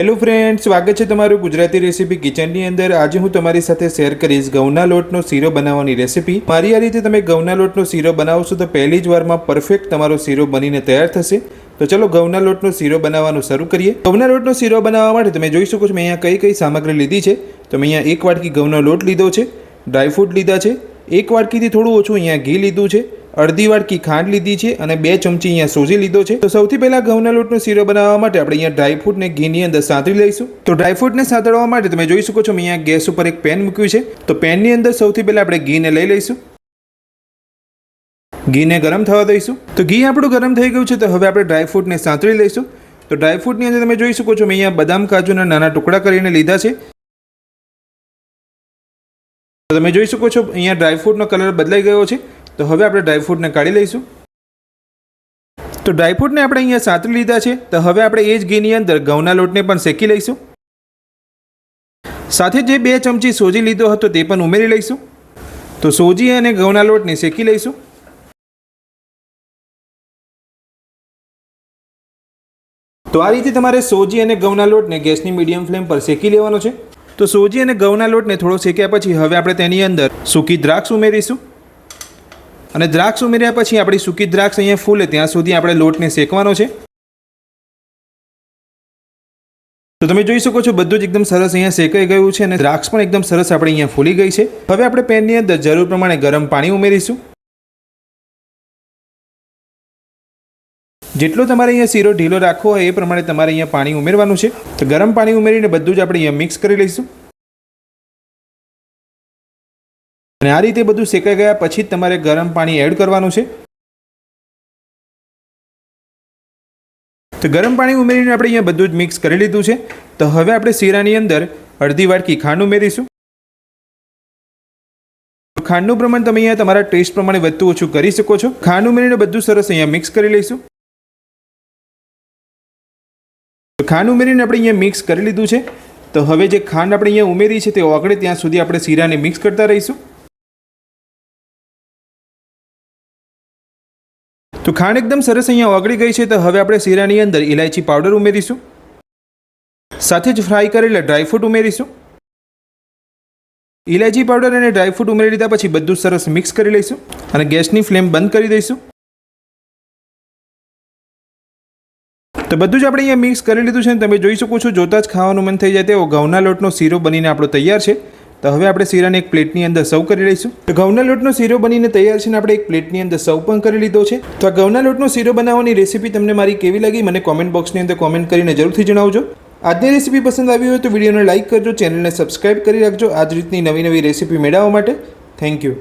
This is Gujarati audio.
હેલો ફ્રેન્ડ્સ, સ્વાગત છે તમારું ગુજરાતી રેસીપી કિચનની અંદર। આજે હું તમારી સાથે શેર કરીશ ઘઉંના લોટનો શીરો બનાવવાની રેસીપી। મારી આ રીતે તમે ઘઉંના લોટનો શીરો બનાવશો તો પહેલી જ વારમાં પરફેક્ટ તમારો શીરો બનીને તૈયાર થશે। તો ચલો ઘઉંના લોટનો શીરો બનાવવાનું શરૂ કરીએ। ઘઉંના લોટનો શીરો બનાવવા માટે તમે જોઈ શકો છો મેં અહીંયા કઈ સામગ્રી લીધી છે। તો મેં અહીંયા એક વાટકી ઘઉંનો લોટ લીધો છે, ડ્રાયફ્રૂટ લીધા છે, એક વાટકીથી થોડું ઓછું અહીંયા ઘી લીધું છે, અડધી વાટકી ખાંડ લીધી છે અને 2 ચમચી અહીંયા સોજી લીધો છે। તો સૌથી પહેલા ઘઉંના લોટનો શીરો બનાવવા માટે આપણે અહીંયા ડ્રાયફ્રૂટને ઘીની અંદર સાંતળી લઈશું। તો ડ્રાયફ્રૂટને સાંતળવા માટે તમે જોઈ શકો છો મેં અહીંયા ગેસ ઉપર એક પેન મૂક્યું છે। તો પેનની અંદર સૌથી પહેલા આપણે ઘીને લઈ લઈશું, ઘીને ગરમ થવા દઈશું। તો ઘી આપણું ગરમ થઈ ગયું છે, તો હવે આપણે ડ્રાયફ્રૂટને સાંતળી લઈશું। તો ડ્રાયફ્રૂટની અંદર તમે જોઈ શકો છો મેં અહીંયા બદામ કાજુના નાના ટુકડા કરીને લીધા છે। તો તમે જોઈ શકો છો અહીંયા ડ્રાયફ્રૂટનો કલર બદલાઈ ગયો છે। તો હવે આપણે ડ્રાયફ્રૂટને કાઢી લઈશું। તો ડ્રાયફ્રૂટને આપણે અહીંયા સાંતળી લીધા છે। તો હવે આપણે એ જ ઘીની અંદર ઘઉંના લોટને પણ શેકી લઈશું। સાથે જે 2 ચમચી સોજી લીધો હતો તે પણ ઉમેરી લઈશું। તો સોજી અને ઘઉંના લોટને શેકી લઈશું। તો આ રીતે તમારે સોજી અને ઘઉંના લોટને ગેસની મીડિયમ ફ્લેમ પર શેકી લેવાનો છે। તો સોજી અને ઘઉંના લોટને થોડો શેક્યા પછી હવે આપણે તેની અંદર સૂકી દ્રાક્ષ ઉમેરીશું અને દ્રાક્ષ ઉમેર્યા પછી આપણી સૂકી દ્રાક્ષ અહીંયા ફૂલે ત્યાં સુધી આપણે લોટને શેકવાનો છે। તો તમે જોઈ શકો છો બધું જ એકદમ સરસ અહીંયા શેકાઈ ગયું છે અને દ્રાક્ષ પણ એકદમ સરસ આપણે અહીંયા ફૂલી ગઈ છે। હવે આપણે પેનની અંદર જરૂર પ્રમાણે ગરમ પાણી ઉમેરીશું। જેટલો તમારે અહીંયા શીરો ઢીલો રાખવો હોય એ પ્રમાણે તમારે અહીંયા પાણી ઉમેરવાનું છે। તો ગરમ પાણી ઉમેરીને બધું જ આપણે અહીંયા મિક્સ કરી લઈશું અને આ રીતે બધું શેકાઈ ગયા પછી તમારે ગરમ પાણી એડ કરવાનું છે। તો ગરમ પાણી ઉમેરીને આપણે અહીંયા બધું જ મિક્સ કરી લીધું છે। તો હવે આપણે શીરાની અંદર અડધી વાટકી ખાંડ ઉમેરીશું। ખાંડનું પ્રમાણ તમે અહીંયા તમારા ટેસ્ટ પ્રમાણે વધતું ઓછું કરી શકો છો। ખાંડ ઉમેરીને બધું સરસ અહીંયા મિક્સ કરી લઈશું। તો ખાંડ ઉમેરીને આપણે અહીંયા મિક્સ કરી લીધું છે। તો હવે જે ખાંડ આપણે અહીંયા ઉમેરી છે તે ઓગળે ત્યાં સુધી આપણે શીરાને મિક્સ કરતા રહીશું। તો ખાંડ એકદમ સરસ અહીંયા ઓગળી ગઈ છે। તો હવે આપણે શીરાની અંદર ઇલાયચી પાવડર ઉમેરીશું, સાથે જ ફ્રાય કરેલા ડ્રાયફ્રૂટ ઉમેરીશું। ઇલાયચી પાવડર અને ડ્રાયફ્રૂટ ઉમેરી લીધા પછી બધું સરસ મિક્સ કરી લઈશું અને ગેસની ફ્લેમ બંધ કરી દઈશું। તો બધું જ આપણે અહીંયા મિક્સ કરી લીધું છે અને તમે જોઈ શકો છો જોતાં જ ખાવાનું મન થઈ જાય તેવો ઘઉંના લોટનો શીરો બનીને આપણો તૈયાર છે। તો હવે આપણે શીરાને એક પ્લેટની અંદર સર્વ કરી લઈશું। તો ઘઉંના લોટનો શીરો બનીને તૈયાર છે અને આપણે એક પ્લેટની અંદર સર્વ પણ કરી લીધો છે। તો આ ઘઉંના લોટનો શીરો બનાવવાની રેસીપી તમને મારી કેવી લાગી મને કોમેન્ટ બોક્સની અંદર કોમેન્ટ કરીને જરૂરથી જણાવજો। આજની રેસીપી પસંદ આવી હોય તો વિડીયોને લાઇક કરજો, ચેનલને સબસ્ક્રાઇબ કરી રાખજો આ જ રીતની નવી રેસીપી મેળવવા માટે। Thank you.